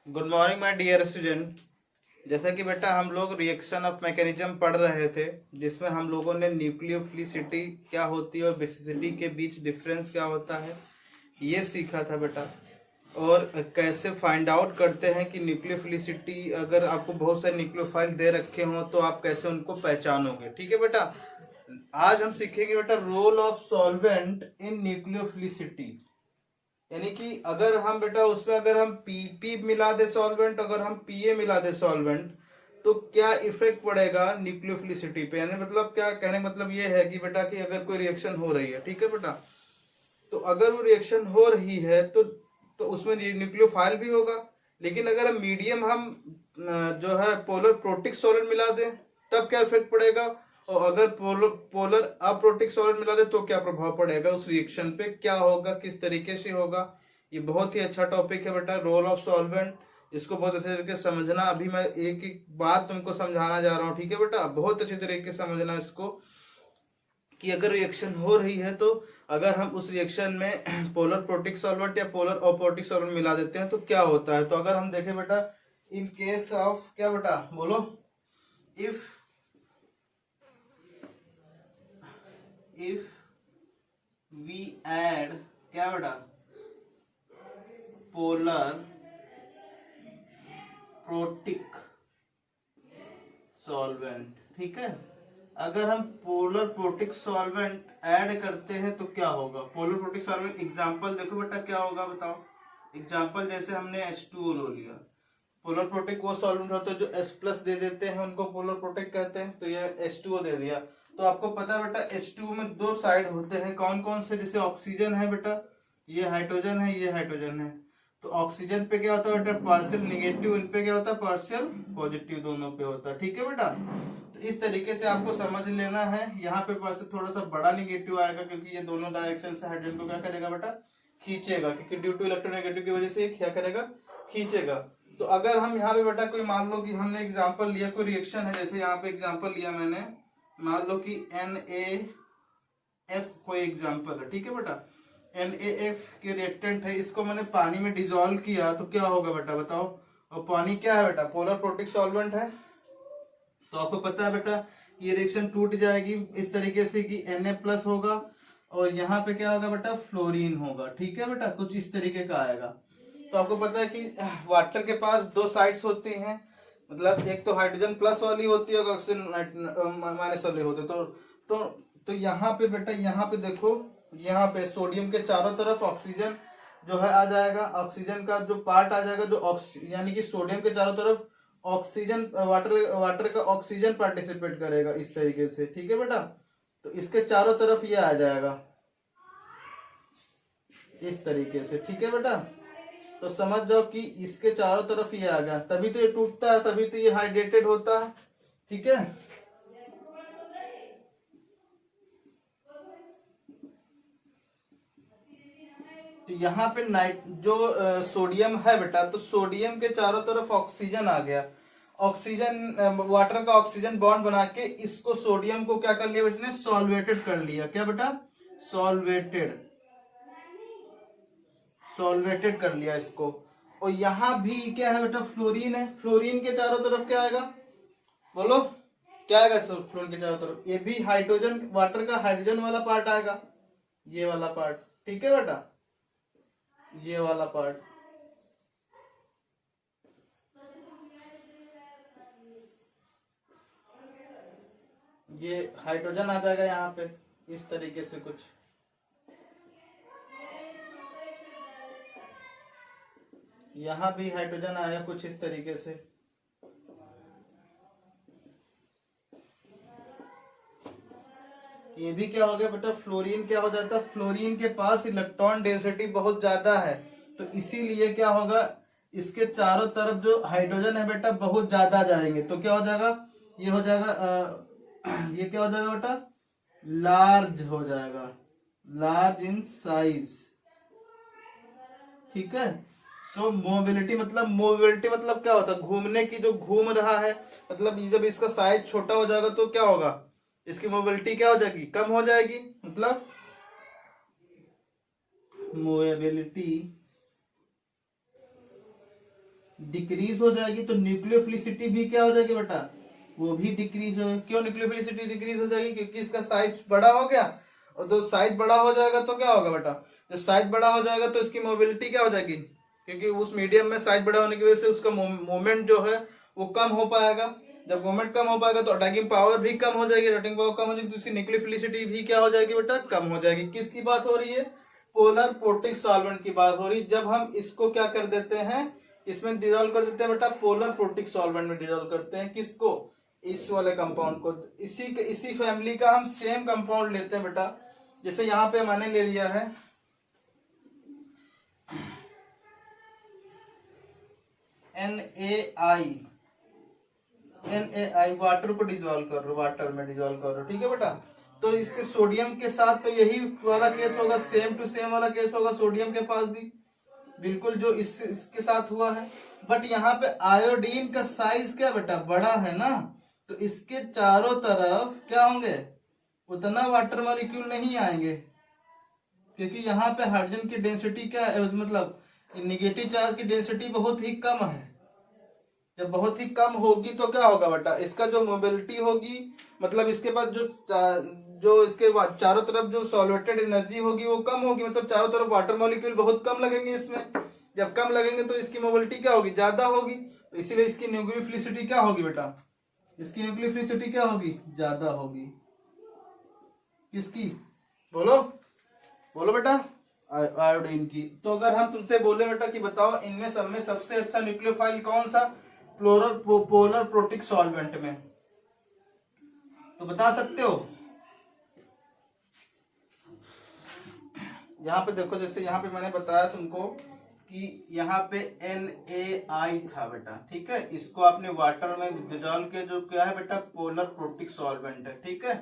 Good morning my dear student. जैसा कि बेटा हम लोग रिएक्शन ऑफ मैकेनिज्म पढ़ रहे थे, जिसमें हम लोगों ने न्यूक्लियोफिलिसिटी क्या होती है और बेसिसिटी के बीच डिफरेंस क्या होता है ये सीखा था बेटा। और कैसे फाइंड आउट करते हैं कि न्यूक्लियोफिलिसिटी, अगर आपको बहुत सारे न्यूक्लियोफाइल दे रखे हों तो आप कैसे उनको पहचानोगे। ठीक है बेटा, आज हम सीखेंगे बेटा role of solvent in nucleophilicity. यानी कि अगर हम बेटा उसमें अगर हम पी मिला दे सॉल्वेंट, अगर हम पीए मिला दे सॉल्वेंट, तो क्या इफेक्ट पड़ेगा न्यूक्लियोफिलिसिटी पे। यानी मतलब क्या कहने मतलब ये है कि बेटा कि अगर कोई रिएक्शन हो रही है, ठीक है बेटा, तो अगर वो रिएक्शन हो रही है तो उसमें न्यूक्लियोफाइल भी होगा। लेकिन अगर हम मीडियम हम जो है पोलर प्रोटिक सॉल्वेंट मिला दें तब क्या इफेक्ट पड़ेगा, और अगर पोलर पोलर अप्रोटिक सॉल्वेंट मिला दे तो क्या प्रभाव पड़ेगा उस रिएक्शन पे, क्या होगा, किस तरीके से होगा। ये बहुत ही अच्छा टॉपिक है बेटा, रोल ऑफ सॉल्वेंट। इसको बहुत अच्छे तरीके से समझना। अभी मैं एक एक बात तुमको समझाना जा रहा हूँ, ठीक है बेटा, बहुत अच्छे तरीके से समझना इसको कि अगर रिएक्शन हो रही है तो अगर हम उस रिएक्शन में पोलर प्रोटिक सॉल्वेंट या पोलर अप्रोटिक सॉल्वेंट मिला देते हैं तो क्या होता है। तो अगर हम देखें बेटा, इन केस ऑफ क्या बेटा बोलो, इफ वी ऐड क्या बेटा पोलर प्रोटिक सॉल्वेंट, ठीक है। अगर हम पोलर प्रोटिक सॉल्वेंट ऐड करते हैं तो क्या होगा। पोलर प्रोटिक सॉल्वेंट एग्जांपल देखो बेटा क्या होगा बताओ। एग्जांपल जैसे हमने H2O लो लिया। पोलर प्रोटिक वो सॉल्वेंट होता है जो H प्लस दे देते हैं, उनको पोलर प्रोटिक कहते हैं। तो ये H2O दे दिया, तो आपको पता है बेटा H2O में दो साइड होते हैं, कौन कौन से। जैसे ऑक्सीजन है बेटा, ये हाइड्रोजन है, ये हाइड्रोजन है। तो ऑक्सीजन पे क्या होता है बेटा पार्शियल निगेटिव, इन पे क्या होता है पार्शियल पॉजिटिव, दोनों पे होता है। ठीक है बेटा, तो इस तरीके से आपको समझ लेना है। यहाँ पे पार्शियल थोड़ा सा बड़ा निगेटिव आएगा क्योंकि ये दोनों डायरेक्शन से हाइड्रोजन को क्या करेगा बेटा खींचेगा, क्योंकि ड्यू टू इलेक्ट्रोनेगेटिव की वजह से ये क्या करेगा खींचेगा। तो अगर हम यहाँ पे बेटा कोई मान लो कि हमने एग्जांपल लिया, कोई रिएक्शन है, जैसे यहाँ पे एग्जांपल लिया मैंने, मान लो कि NaF कोई एग्जांपल है, ठीक है बेटा। NaF के रिएक्टेंट है, इसको मैंने पानी में डिजोल्व किया तो क्या होगा बेटा बताओ। और पानी क्या है बेटा पोलर प्रोटिक सॉल्वेंट है, तो आपको पता है बेटा ये रिएक्शन टूट जाएगी इस तरीके से कि Na प्लस होगा और यहाँ पे क्या होगा बेटा फ्लोरीन होगा। ठीक है बेटा, कुछ इस तरीके का आएगा। तो आपको पता है कि वाटर के पास दो साइड्स होती हैं, मतलब एक तो हाइड्रोजन प्लस वाली होती है और ऑक्सीजन माइनस वाली होती है। तो यहाँ पे बेटा, यहाँ पे देखो, यहाँ पे सोडियम के चारों तरफ ऑक्सीजन जो है आ जाएगा, ऑक्सीजन का जो पार्ट आ जाएगा, जो यानी कि सोडियम के चारों तरफ ऑक्सीजन वाटर का ऑक्सीजन पार्टिसिपेट करेगा इस तरीके से। ठीक है बेटा, तो इसके चारों तरफ ये आ जाएगा इस तरीके से। ठीक है बेटा, तो समझ जाओ कि इसके चारों तरफ ये आ गया, तभी तो ये टूटता है, तभी तो ये हाइड्रेटेड होता है। ठीक है, तो यहाँ पे नाइट जो सोडियम है बेटा, तो सोडियम के चारों तरफ ऑक्सीजन आ गया। ऑक्सीजन वाटर का ऑक्सीजन बॉन्ड बना के इसको सोडियम को क्या कर लिया बेटा ने सॉल्वेटेड कर लिया। क्या बेटा सॉल्वेटेड, सॉल्वेटेड कर लिया इसको। और यहाँ भी क्या है बेटा फ्लोरीन है, फ्लोरीन के चारों तरफ क्या आएगा बोलो, क्या आएगा फ्लोरीन के चारों तरफ, ये भी हाइड्रोजन वाटर का हाइड्रोजन वाला पार्ट आएगा, ये वाला पार्ट। ठीक है बेटा, ये वाला पार्ट। ये हाइड्रोजन आ जाएगा यहाँ पे इस तरीके से कुछ। यहाँ भी हाइड्रोजन आया कुछ इस तरीके से। ये भी क्या हो गया बेटा फ्लोरीन क्या हो जाता है, फ्लोरीन के पास इलेक्ट्रॉन डेंसिटी बहुत ज्यादा है, तो इसीलिए क्या होगा इसके चारों तरफ जो हाइड्रोजन है बेटा बहुत ज्यादा जाएंगे। तो क्या हो जाएगा, ये हो जाएगा ये क्या हो जाएगा बेटा लार्ज हो जाएगा, लार्ज इन साइज। ठीक है, सो मोबिलिटी मतलब क्या होता है घूमने की, जो घूम रहा है, मतलब जब इसका साइज छोटा हो जाएगा तो क्या होगा इसकी मोबिलिटी क्या हो जाएगी कम हो जाएगी, मतलब मोबिलिटी डिक्रीज हो जाएगी तो न्यूक्लियोफिलिसिटी भी क्या हो जाएगी बेटा, वो भी डिक्रीज हो जाएगी। क्यों न्यूक्लियोफिलिसिटी डिक्रीज हो जाएगी? क्योंकि इसका साइज बड़ा हो गया, और तो साइज बड़ा हो जाएगा तो क्या होगा बेटा, जब साइज बड़ा हो जाएगा तो इसकी मोबिलिटी क्या हो जाएगी, क्योंकि उस मीडियम में साइज बड़ा होने की वजह से उसका मूवमेंट जो है वो कम हो पाएगा। जब मूवमेंट कम हो पाएगा तो अटैकिंग पावर भी कम हो जाएगी, अटैकिंग पावर कम हो जाएगी तो इसकी न्यूक्लियोफिलिसिटी भी क्या हो जाएगी बेटा, कम हो जाएगी। किसकी बात हो रही है? पोलर प्रोटिक सॉल्वेंट की बात हो रही है। जब हम इसको क्या कर देते हैं, इसमें डिजोल्व कर देते हैं बेटा, पोलर प्रोटिक सॉल्वेंट में डिजोल्व करते हैं। किसको? इस वाले कंपाउंड को। इसी फैमिली का हम सेम कंपाउंड लेते हैं बेटा। जैसे यहां पे मैंने ले लिया है NaI, वाटर को डिजोल्व कर रहे हो, वाटर में डिजोल्व कर रहे हो, ठीक है बेटा। तो इससे सोडियम के साथ तो यही वाला केस होगा, सेम टू सेम वाला केस होगा सोडियम के पास भी, बिल्कुल जो इसके साथ हुआ है। बट यहाँ पे आयोडीन का साइज क्या बेटा, बड़ा है ना, तो इसके चारों तरफ क्या होंगे, उतना वाटर मॉलिक्यूल नहीं आएंगे, क्योंकि यहाँ पे हाइड्रोजन की डेंसिटी क्या है, मतलब निगेटिव चार्ज की डेंसिटी बहुत ही कम है। जब बहुत ही कम होगी तो क्या होगा बेटा, इसका जो मोबिलिटी होगी, मतलब इसके पास जो इसके चारों तरफ जो सॉल्वेटेड एनर्जी होगी वो कम होगी, मतलब चारों तरफ वाटर मॉलिक्यूल बहुत कम लगेंगे इसमें। जब कम लगेंगे तो इसकी मोबिलिटी क्या होगी, ज्यादा होगी, तो इसीलिए इसकी न्यूक्लियोफिलिसिटी क्या होगी बेटा, इसकी न्यूक्लियोफिलिसिटी क्या होगी, ज्यादा होगी। किसकी? बोलो बोलो बेटा, आयोडीन की। तो अगर हम तुमसे बोले बेटा कि बताओ इनमें सब में सबसे अच्छा न्यूक्लियोफाइल कौन सा पोलर प्रोटिक सॉल्वेंट में, तो बता सकते हो? यहाँ पे देखो, जैसे यहाँ पे मैंने बताया तुमको कि यहाँ पे NaI था बेटा, ठीक है। इसको आपने वाटर में डिजोल्व किया, जो क्या है बेटा, पोलर प्रोटिक सॉल्वेंट है, ठीक है।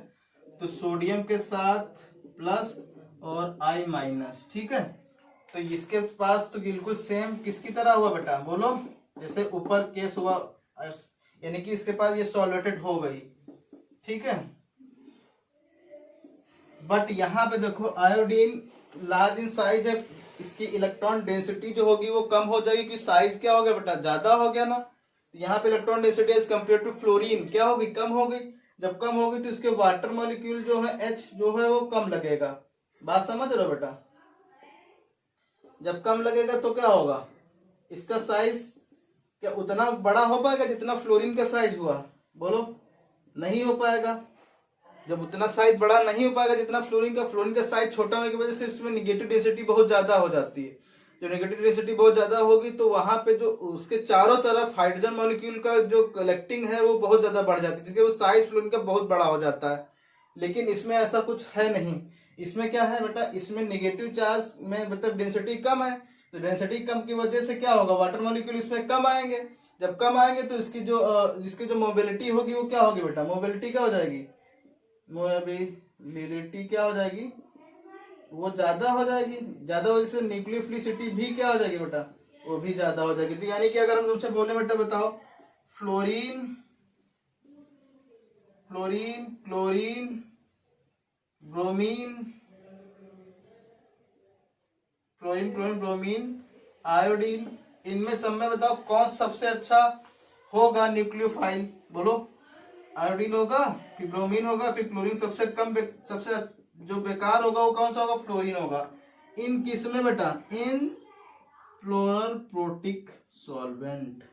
तो सोडियम के साथ प्लस और I माइनस, ठीक है। तो इसके पास तो बिल्कुल सेम किसकी तरह हुआ बेटा, बोलो, जैसे ऊपर केस हुआ, यानी कि इसके पास ये सॉल्वेटेड हो गई, ठीक है। बट यहाँ पे देखो आयोडीन लार्ज इन साइज है, इसकी इलेक्ट्रॉन डेंसिटी जो होगी वो कम हो जाएगी, क्योंकि साइज क्या हो गया बेटा, ज्यादा हो गया ना। तो यहाँ पे electron density as compare to fluorine क्या होगी, कम हो गई। जब कम होगी तो इसके वाटर मॉलिक्यूल जो है H जो है वो कम लगेगा। बात समझ रहे हो बेटा? जब कम लगेगा तो क्या होगा, इसका साइज क्या उतना बड़ा हो पाएगा जितना फ्लोरीन का साइज हुआ, बोलो, नहीं हो पाएगा। जब उतना साइज बड़ा नहीं हो पाएगा जितना फ्लोरीन का साइज छोटा होने की वजह से इसमें निगेटिव डेंसिटी बहुत ज्यादा हो जाती है। जब नेगेटिव डेंसिटी बहुत ज्यादा होगी तो वहां पे जो उसके चारों तरफ हाइड्रोजन मॉलिक्यूल का जो कलेक्टिंग है वो बहुत ज्यादा बढ़ जाती है, जिसके वो साइज फ्लोरीन का बहुत बड़ा हो जाता है। लेकिन इसमें ऐसा कुछ है नहीं। इसमें क्या है बेटा, इसमें निगेटिव चार्ज में मतलब डेंसिटी कम है, तो डेंसिटी कम की वजह से क्या होगा, वाटर मॉलिक्यूल इसमें कम आएंगे। जब कम आएंगे तो इसकी जो मोबिलिटी होगी वो क्या होगी बेटा, मोबिलिटी क्या हो जाएगी, मोबिलिटी क्या हो जाएगी, वो ज्यादा हो जाएगी। ज्यादा वजह से न्यूक्लियोफिलिसिटी भी क्या हो जाएगी बेटा, वो भी ज्यादा हो जाएगी। तो यानी कि अगर हम तुमसे बोले बेटा बताओ fluorine fluorine chlorine bromine, fluorine chlorine bromine iodine, इनमें सब में बताओ कौन सबसे अच्छा होगा न्यूक्लियोफाइल, बोलो। आयोडीन होगा, फिर ब्रोमीन होगा, फिर क्लोरीन। सबसे कम सबसे जो बेकार होगा वो कौन सा होगा, फ्लोरीन होगा। इन किसमें बेटा, इन पोलर प्रोटिक सॉल्वेंट।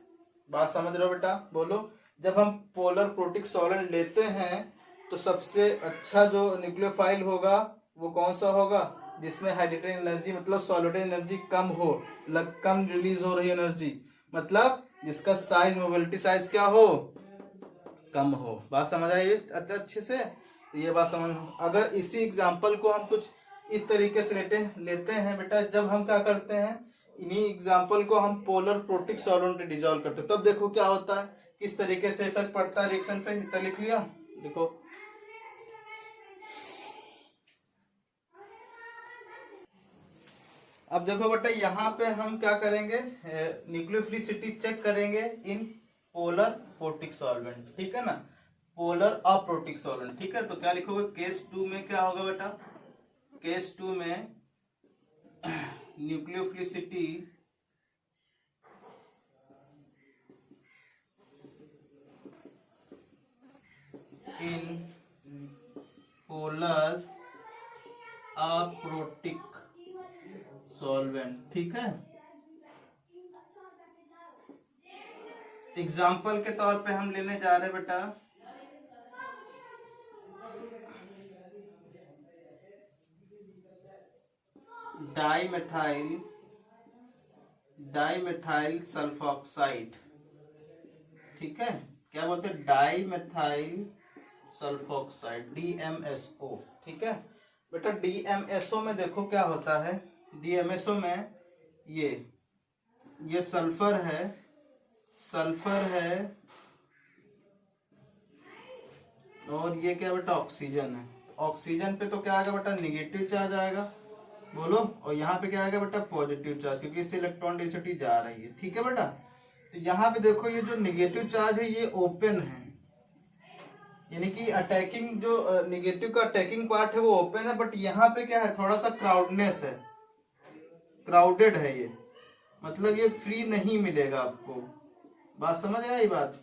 बात समझ रहे हो बेटा, बोलो। जब हम पोलर प्रोटिक सॉल्वेंट लेते हैं तो सबसे अच्छा जो न्यूक्लियोफाइल होगा वो कौन सा होगा, जिसमें हाइड्रोजन एनर्जी मतलब सॉलिड एनर्जी कम हो, कम रिलीज हो रही एनर्जी, मतलब जिसका साइज मोबिलिटी साइज क्या हो, कम हो। बात समझ आई अच्छे से? तो ये बात समझ। अगर इसी एग्जांपल को हम कुछ इस तरीके से लेते हैं बेटा, जब हम क्या करते हैं, इन्हीं एग्जांपल को हम पोलर प्रोटिक सॉल्वेंट में डिजोल्व करते हैं, तब देखो क्या होता है, किस तरीके से इफेक्ट पड़ता है रिएक्शन पे। इतना लिख लिया, देखो। अब देखो बेटा, यहाँ पे हम क्या करेंगे, न्यूक्लियोफिलिसिटी चेक करेंगे इन पोलर प्रोटिक सॉल्वेंट, ठीक है ना, पोलर अप्रोटिक सॉल्वेंट, ठीक है। तो क्या लिखोगे, केस 2 में क्या होगा बेटा, केस 2 में nucleophilicity in polar aprotic solvent. ठीक है, एग्जाम्पल के तौर पे हम लेने जा रहे हैं बेटा डाइमेथाइल सल्फॉक्साइड। ठीक है, क्या बोलते हैं, डाइमेथाइल सल्फॉक्साइड, DMSO। ठीक है बेटा, DMSO में देखो क्या होता है, DMSO में ये सल्फर है और ये क्या बेटा, ऑक्सीजन है। ऑक्सीजन पे तो क्या आएगा बेटा, निगेटिव चार्ज आएगा, बोलो, और यहाँ पे क्या आएगा बेटा, पॉजिटिव चार्ज, क्योंकि इससे इलेक्ट्रॉन डेंसिटी जा रही है। ठीक है बेटा, तो यहाँ पे देखो ये जो निगेटिव चार्ज है ये ओपन है, यानी कि अटैकिंग जो निगेटिव का अटैकिंग पार्ट है वो ओपन है, बट यहाँ पे क्या है, थोड़ा सा क्राउडनेस है, क्राउडेड है ये, मतलब ये फ्री नहीं मिलेगा आपको। बात समझ आई बात,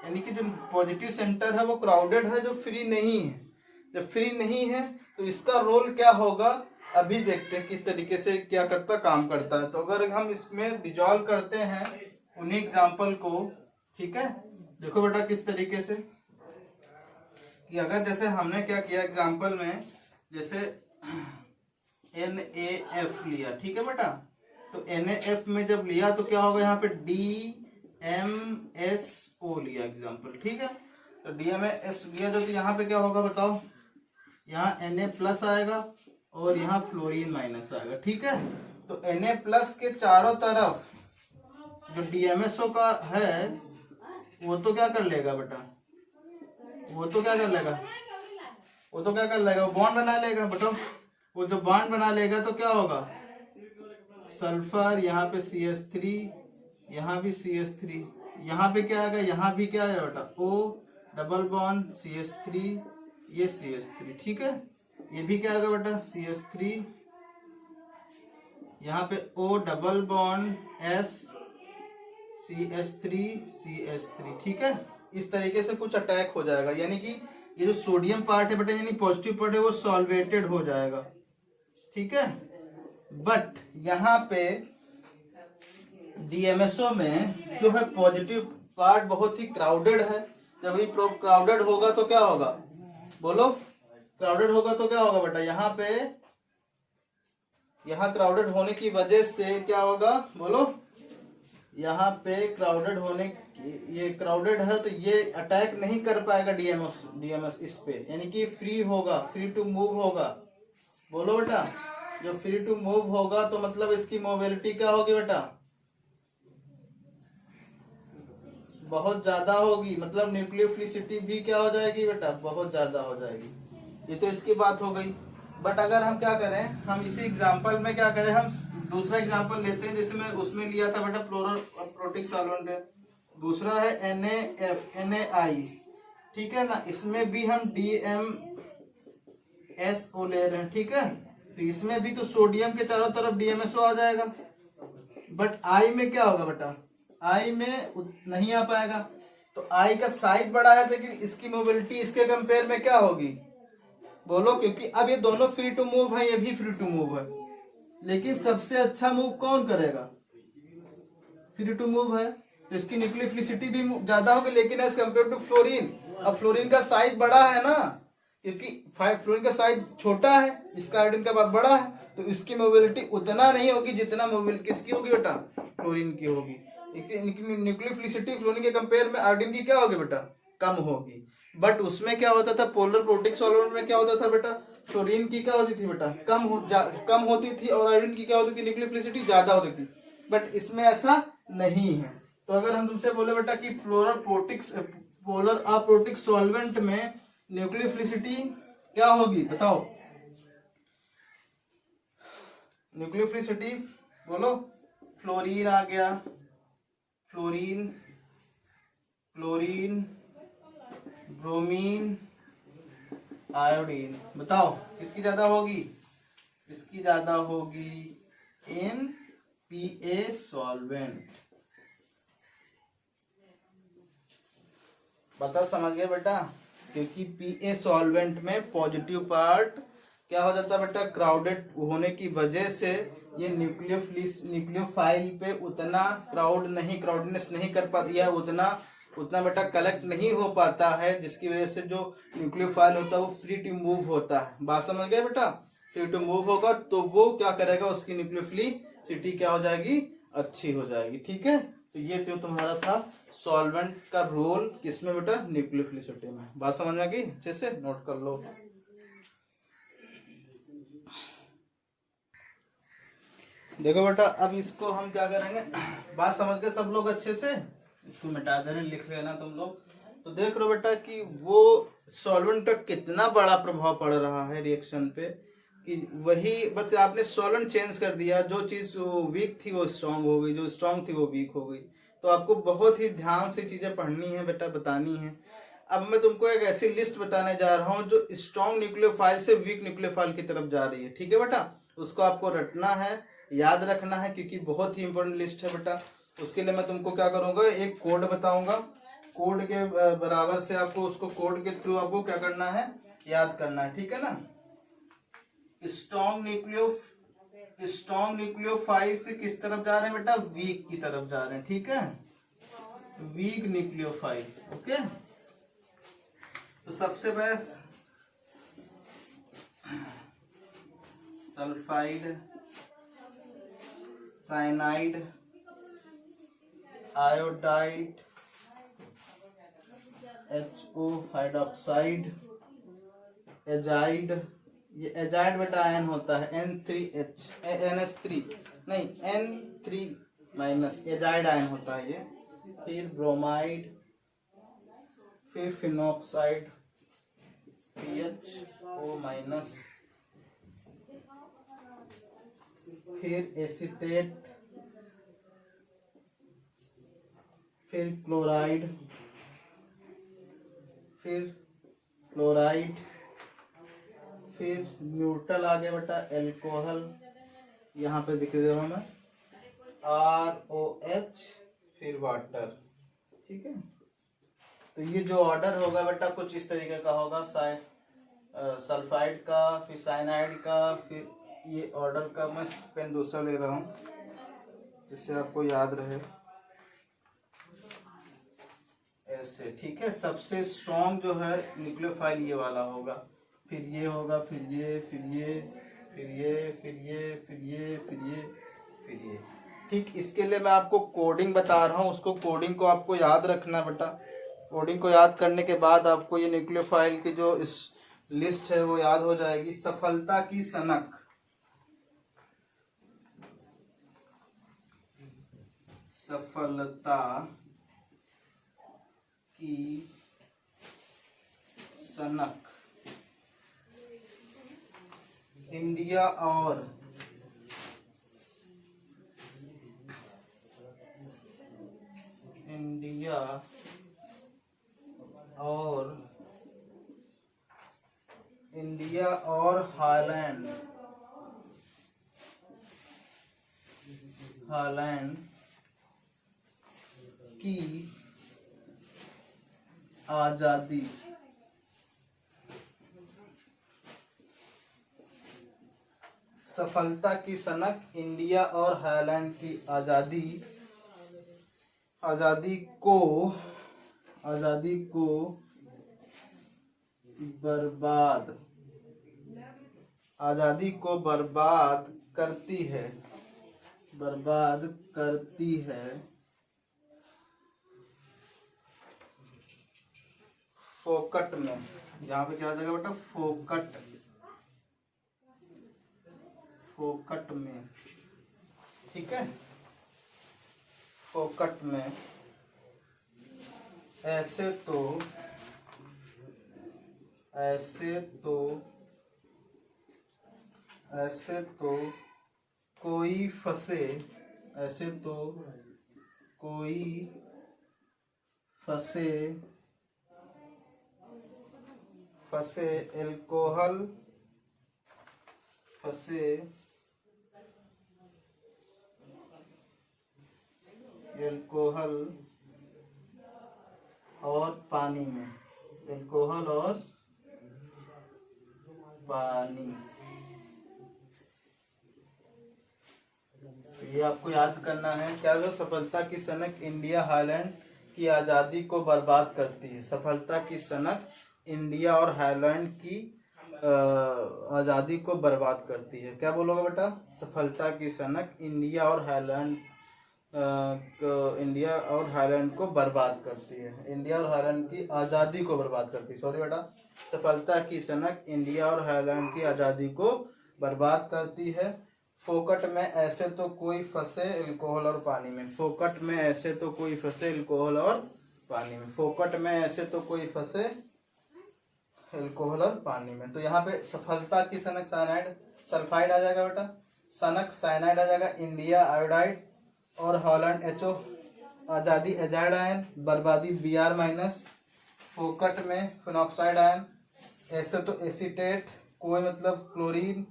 यानी कि जो पॉजिटिव सेंटर है वो क्राउडेड है, जो फ्री नहीं है। जब फ्री नहीं है तो इसका रोल क्या होगा, अभी देखते हैं किस तरीके से क्या करता, काम करता है। तो अगर हम इसमें डिजॉल्व करते हैं उन्हीं एग्जाम्पल को, ठीक है, देखो बेटा किस तरीके से, कि अगर जैसे हमने क्या किया एग्जाम्पल में, जैसे NaF लिया, ठीक है बेटा, तो NaF में जब लिया तो क्या होगा, यहाँ पे DMSO लिया एग्जाम्पल। ठीक है, तो DMS लिया जो, तो यहाँ पे क्या होगा बताओ, यहाँ Na+ आएगा और यहाँ फ्लोरीन माइनस आएगा। ठीक है, तो Na+ के चारों तरफ जो DMSO का है वो तो क्या कर लेगा बेटा, वो तो क्या कर लेगा, वो बॉन्ड बना लेगा बेटा। वो जो बॉन्ड बना लेगा तो क्या होगा, सल्फर, यहाँ पे CH3, यहाँ भी CH3, यहाँ पे क्या आएगा, यहाँ भी क्या आएगा बेटा, O डबल बॉन्ड CH3, ये CH3। ठीक है, ये भी क्या आएगा बेटा, CH3, यहाँ पे O double bond S CH3। ठीक है, इस तरीके से कुछ अटैक हो जाएगा, यानी कि ये जो सोडियम पार्ट है बेटा, यानी पॉजिटिव पार्ट है, वो सॉल्वेटेड हो जाएगा। ठीक है, बट यहाँ पे DMSO में जो है पॉजिटिव पार्ट बहुत ही क्राउडेड है। जब ये क्राउडेड होगा तो क्या होगा, बोलो, क्राउडेड होगा तो क्या होगा बेटा, यहाँ क्राउडेड होने की वजह से क्या होगा, बोलो, यहाँ पे क्राउडेड होने, ये क्राउडेड है तो ये अटैक नहीं कर पाएगा DMS इस पे, यानी कि फ्री होगा, फ्री टू मूव होगा। बोलो बेटा, जब फ्री टू मूव होगा तो मतलब इसकी मोबिलिटी क्या होगी बेटा, बहुत ज्यादा होगी, मतलब न्यूक्लियोफिलिसिटी भी क्या हो जाएगी बेटा, बहुत ज्यादा हो जाएगी। ये तो इसकी बात हो गई। बट अगर हम क्या करें, हम इसी एग्जांपल में क्या करें, हम दूसरा एग्जांपल लेते हैं, जैसे मैं उसमें लिया था बेटा पोलर अप्रोटिक सॉल्वेंट, दूसरा है NaI। ठीक है ना, इसमें भी हम DMSO ले रहे हैं। ठीक है, तो इसमें भी तो सोडियम के चारों तरफ DMSO आ जाएगा, बट I में क्या होगा बेटा, I में नहीं आ पाएगा। तो I का साइज बड़ा है, लेकिन इसकी मोबिलिटी इसके कंपेयर में क्या होगी, बोलो, क्योंकि अब ये दोनों फ्री टू मूव है, ये भी फ्री टू मूव है, लेकिन सबसे अच्छा मूव कौन करेगा, फ्री टू मूव है, तो इसकी न्यूक्लियोफिलिसिटी भी ज्यादा होगी, लेकिन एज कम्पेयर टू फ्लोरीन, अब फ्लोरीन का साइज बड़ा है ना, क्योंकि फ्लोरीन का साइज छोटा है, इसका आयोडीन का भाग बड़ा है, तो इसकी मोबिलिटी उतना नहीं होगी जितना मोबिलिटी किसकी होगी बेटा, फ्लोरीन की होगी। न्यूक्लियोफिलिसिटी फ्लोरीन के कंपेयर में आयोडीन की क्या होगी बेटा, कम होगी। बट उसमें क्या होता था, पोलर प्रोटिक सॉल्वेंट में क्या होता था बेटा, फ्लोरीन की क्या होती थी बेटा, कम होती थी, और आयोडीन की क्या होती थी, न्यूक्लियोफिलिसिटी ज्यादा होती थी। बट इसमें ऐसा नहीं है। तो अगर हम तुमसे बोले बेटा कि पोलर अप्रोटिक सॉल्वेंट में न्यूक्लियोफिलिसिटी क्या होगी, बताओ, न्यूक्लियोफिलिसिटी बोलो, फ्लोरीन आ गया, फ्लोरीन, ब्रोमीन, आयोडीन, बताओ किसकी ज्यादा होगी, इसकी ज्यादा होगी इन PA सॉल्वेंट। बता, समझ गए बेटा, क्योंकि पीए सॉल्वेंट में पॉजिटिव पार्ट क्या हो जाता है बेटा, क्राउडेड होने की वजह से ये न्यूक्लियोफाइल पे उतना क्राउडनेस नहीं कर पाती है, उतना बेटा कलेक्ट नहीं हो पाता है, जिसकी वजह से जो न्यूक्लियोफाइल होता है वो फ्री टू मूव होता है। बात समझ गए बेटा? फ्री टू मूव होगा तो वो क्या करेगा, उसकी न्यूक्लियोफिलिसिटी क्या हो जाएगी, अच्छी हो जाएगी। ठीक है, तो ये तो तुम्हारा था सॉल्वेंट का रोल किसमें बेटा, न्यूक्लियोफिलिसिटी में। बात समझ में आ गई? अच्छे से नोट कर लो। देखो बेटा, अब इसको हम क्या करेंगे, बात समझ गए सब लोग अच्छे से? इसको मिटा दे रहे, लिख लेना तुम लोग। तो देख लो बेटा कि वो सॉल्वेंट का कितना बड़ा प्रभाव पड़ रहा है रिएक्शन पे, कि वही बस आपने सॉल्वेंट चेंज कर दिया, जो चीज वीक थी वो स्ट्रांग हो गई, जो स्ट्रांग थी वो वीक हो गई। तो आपको बहुत ही ध्यान से चीजें पढ़नी है बेटा, बतानी है। अब मैं तुमको एक ऐसी लिस्ट बताने जा रहा हूँ जो स्ट्रांग न्यूक्लियोफाइल से वीक न्यूक्लियोफाइल की तरफ जा रही है। ठीक है बेटा, उसको आपको रटना है, याद रखना है, क्योंकि बहुत ही इंपॉर्टेंट लिस्ट है बेटा। उसके लिए मैं तुमको क्या करूंगा, एक कोड बताऊंगा, कोड के बराबर से आपको उसको कोड के थ्रू आपको क्या करना है, याद करना है। ठीक है ना? स्ट्रॉन्ग न्यूक्लियोफाइल से किस तरफ जा रहे हैं बेटा, वीक की तरफ जा रहे हैं। ठीक है, वीक न्यूक्लियोफाइल। ओके, तो सबसे best sulphide, cyanide, iodide, HO hydroxide, azide. ये एजाइड बेटा आयन होता है N3H NH3 नहीं N3 माइनस, एजाइड आयन होता है ये। फिर ब्रोमाइड, फिर फिनॉक्साइड PHO माइनस, फिर एसीटेट, फिर क्लोराइड, फिर क्लोराइड, फिर न्यूट्रल आ गया बेटा एल्कोहल, यहाँ पे दिख दे रहा हूं मैं, ROH, फिर वाटर। ठीक है, तो ये जो ऑर्डर होगा बेटा कुछ इस तरीके का होगा, सल्फाइड का, फिर साइनाइड का, फिर ये ऑर्डर का। मैं पेन दूसरा ले रहा हूँ जिससे आपको याद रहे ऐसे। ठीक है, सबसे स्ट्रॉन्ग जो है न्यूक्लियोफाइल ये वाला होगा, फिर ये होगा, फिर ये, फिर ये, फिर ये, फिर ये, फिर ये, फिर ये, फिर ये। ठीक, इसके लिए मैं आपको कोडिंग बता रहा हूँ, उसको कोडिंग को आपको याद रखना बेटा। कोडिंग को याद करने के बाद आपको ये न्यूक्लियोफाइल की जो इस लिस्ट है वो याद हो जाएगी। सफलता की सनक, सफलता की सनक, इंडिया और हालैंड की आजादी, सफलता की सनक, इंडिया और हालैंड की आजादी को बर्बाद करती है फोकट में। यहाँ पे क्या जगह बेटा, फोकट में। ठीक है, फोकट में। ऐसे तो कोई फंसे एल्कोहल और पानी में। अल्कोहल और पानी। ये आपको याद करना है। क्या जो सफलता की सनक इंडिया हाईलैंड की आजादी को बर्बाद करती है। सफलता की सनक इंडिया और हाईलैंड की आजादी को बर्बाद करती है। क्या बोलोगे बेटा? सफलता की सनक इंडिया और हाईलैंड इंडिया और हाईलैंड को बर्बाद करती है। इंडिया और हाईलैंड की आजादी को बर्बाद करती है। सॉरी बेटा, सफलता की सनक इंडिया और हाईलैंड की आजादी को बर्बाद करती है। फोकट में ऐसे तो कोई फंसे अल्कोहल और पानी में। फोकट में ऐसे तो कोई फंसे अल्कोहल और पानी में। फोकट में ऐसे तो कोई फंसे अल्कोहल और पानी में। तो यहाँ पे सफलता की सनक साइनाइड सल्फाइड आ जाएगा बेटा। सनक साइनाइड आ जाएगा। इंडिया आयोडाइड और हॉलैंड HO। आजादी एजाइड आयन। बर्बादी Br-। फोकट में फिनॉक्साइड आयन। ऐसे तो एसीटेट कोई मतलब क्लोरीन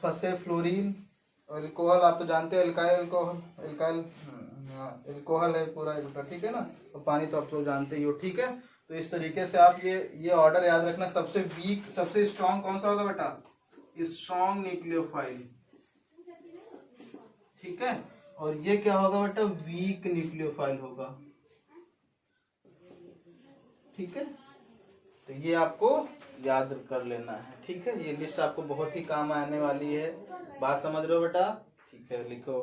फंसे फ्लोरीन। अल्कोहल आप तो जानते हैं एल्काइल अल्कोहल एल्काइल अल्कोहल है पूरा बेटा, ठीक है ना। तो पानी तो आप तो जानते ही हो, ठीक है। तो इस तरीके से आप ये ऑर्डर याद रखना। सबसे वीक सबसे स्ट्रॉन्ग कौन सा होगा बेटा? स्ट्रॉन्ग न्यूक्लियोफाइल, ठीक है। और ये क्या होगा बेटा? वीक न्यूक्लियोफाइल होगा, ठीक है। तो ये आपको याद कर लेना है, ठीक है। ये लिस्ट आपको बहुत ही काम आने वाली है। बात समझ रहे हो बेटा? ठीक है, लिखो।